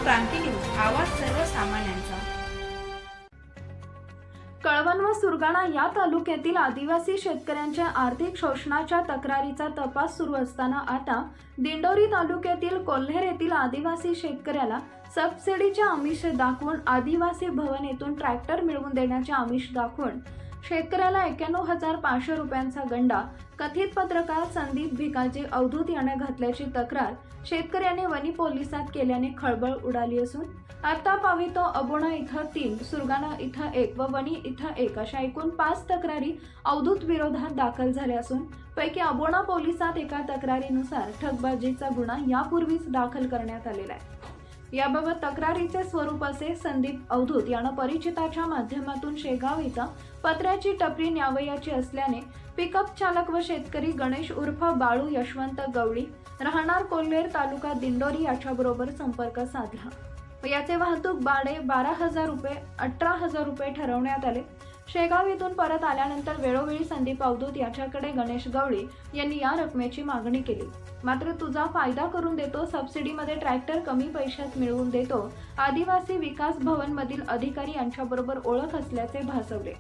क्रांती news, आवाज सर्वसामान्यांचा। कळवण व सुरगाणा या तालुक्यातील आदिवासी शेतकऱ्यांच्या आर्थिक शोषणाच्या तक्रारीचा तपास सुरू असताना आता दिंडोरी तालुक्यातील कोल्हेर येथील आदिवासी शेतकऱ्याला सबसिडीचे आमिष दाखवून आदिवासी भवन येथून ट्रॅक्टर मिळवून देण्याचे आमिष दाखवून शेतकऱ्याला 91,500 रुपयांचा गंडा कथित पत्रकार संदीप भिकाजी अवधूत याने घातल्याची तक्रार शेतकऱ्याने वणी पोलिसात केल्याने खळबळ उडाली असून आता पावितो अबोणा इथं 3, सुरगाणा इथं 1 व वणी इथं 1 अशा एकूण 5 तक्रारी अवधूत विरोधात दाखल झाल्या असून पैकी अबोणा पोलिसात एका तक्रारीनुसार ठगबाजीचा गुन्हा यापूर्वीच दाखल करण्यात आलेला आहे। याबाबत तक्रारीचे स्वरूप असे: संदीप अवधूत यानं परिचिताच्या माध्यमातून शेगाव इथं पत्र्याची टपरी न्यावयाची असल्याने पिकअप चालक व शेतकरी गणेश उर्फ बाळू यशवंत गवळी राहणार कोल्हेर तालुका दिंडोरी याच्याबरोबर संपर्क साधला व याचे वाहतूक भाडे 12,000 रुपये 18,000 रुपये ठरवण्यात आले। शेगाव इथून परत आल्यानंतर वेळोवेळी संदीप अवधूत याच्याकडे गणेश गवळी यांनी या रकमेची मागणी केली, मात्र तुझा फायदा करून देतो, सबसिडीमध्ये ट्रॅक्टर कमी पैशात मिळवून देतो, आदिवासी विकास भवन मधील अधिकारी यांच्याबरोबर ओळख असल्याचे भासवले।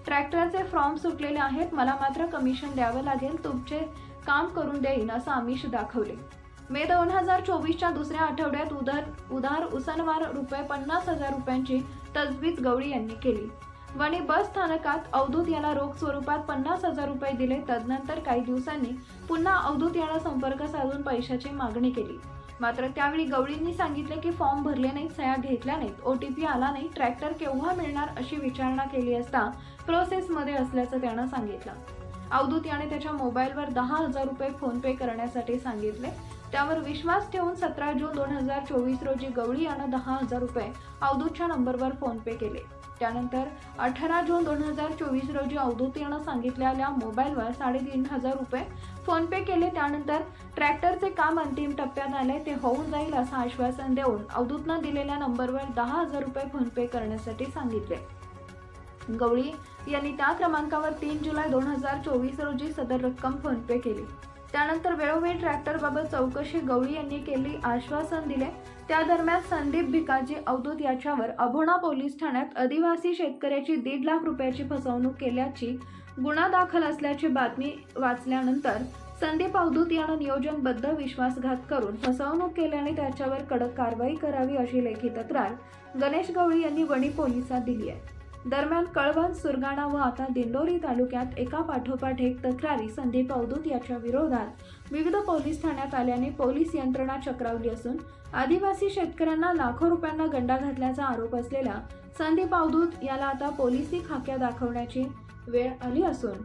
ट्रॅक्टरचे फॉर्म सुटलेले आहेत, मला मात्र कमिशन द्यावं लागेल, तुमचे काम करून देईन असं आमिष दाखवले। मे 2024च्या दुसऱ्या आठवड्यात उधार उसनवार रुपये 50,000 रुपयांची तजवीज गवळी यांनी केली। वणी बस स्थानकात अवधूत याला रोख स्वरूपात 50,000 रुपये दिले। तदनंतर काही दिवसांनी पुन्हा अवधूत याला संपर्क साधून पैशाची मागणी केली, मात्र त्यावेळी गवळींनी सांगितले की फॉर्म भरले नाहीत, सह्या घेतल्या नाहीत, OTP आला नाही, ट्रॅक्टर केव्हा मिळणार अशी विचारणा केली असता प्रोसेसमध्ये असल्याचं त्यानं सांगितलं। अवधूत याने त्याच्या मोबाईलवर 10,000 रुपये फोन पे करण्यासाठी सांगितले। त्यावर विश्वास ठेवून 17 जून 2024 रोजी गवळी यानं 10,000 रुपये अवधूतच्या नंबरवर फोन पे केले। त्यानंतर 18 जून 2024 रोजी अवधूत यानं सांगितलेल्या मोबाईलवर 3,500 रुपये फोन पे केले। त्यानंतर ट्रॅक्टरचे काम अंतिम टप्प्यात आले, ते होऊन जाईल असं आश्वासन देऊन अवधूतनं दिलेल्या नंबरवर 10,000 रुपये फोन पे करण्यासाठी सांगितले। गवळी यांनी त्या क्रमांकावर 3 जुलै 2024 रोजी सदर रक्कम फोन पे केली। त्यानंतर वेळोवेळी ट्रॅक्टरबाबत चौकशी गवळी यांनी केली, आश्वासन दिले। त्या दरम्यान संदीप भिकाजी अवधूत याच्यावर अबोणा पोलीस ठाण्यात आदिवासी शेतकऱ्याची 1.5 लाख रुपयाची फसवणूक केल्याची गुन्हा दाखल असल्याची बातमी वाचल्यानंतर संदीप अवधूत यानं नियोजनबद्ध विश्वासघात करून फसवणूक केल्याने त्याच्यावर कडक कारवाई करावी अशी लेखी तक्रार गणेश गवळी यांनी वणी पोलिसात दिली आहे। दरम्यान कळवण, सुरगाणा व आता दिंडोरी तालुक्यात एका पाठोपाठ एक तक्रारी संदीप अवधूत याच्या विरोधात विविध पोलीस ठाण्यात आल्याने पोलीस यंत्रणा चक्रावली असून आदिवासी शेतकऱ्यांना लाखो रुपयांना गंडा घातल्याचा आरोप असलेल्या संदीप अवधूत याला आता पोलिसी खाक्या दाखवण्याची वेळ आली असून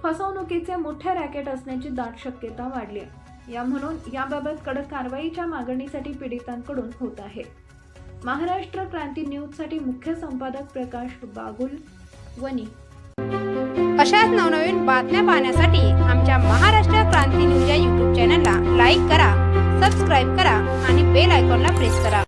फसवणुकीचे मोठे रॅकेट असण्याची दाट शक्यता वाढली आहे। म्हणून याबाबत कडक कारवाईच्या मागणीसाठी पीडितांकडून होत आहे। महाराष्ट्र क्रांती न्यूज साठी मुख्य संपादक प्रकाश बागुल, वणी। अशाच नवनवीन बातम्या पाहण्यासाठी आमच्या महाराष्ट्र क्रांती न्यूज या YouTube चॅनलला लाईक करा, सबस्क्राईब करा आणि बेल आयकॉनला प्रेस करा।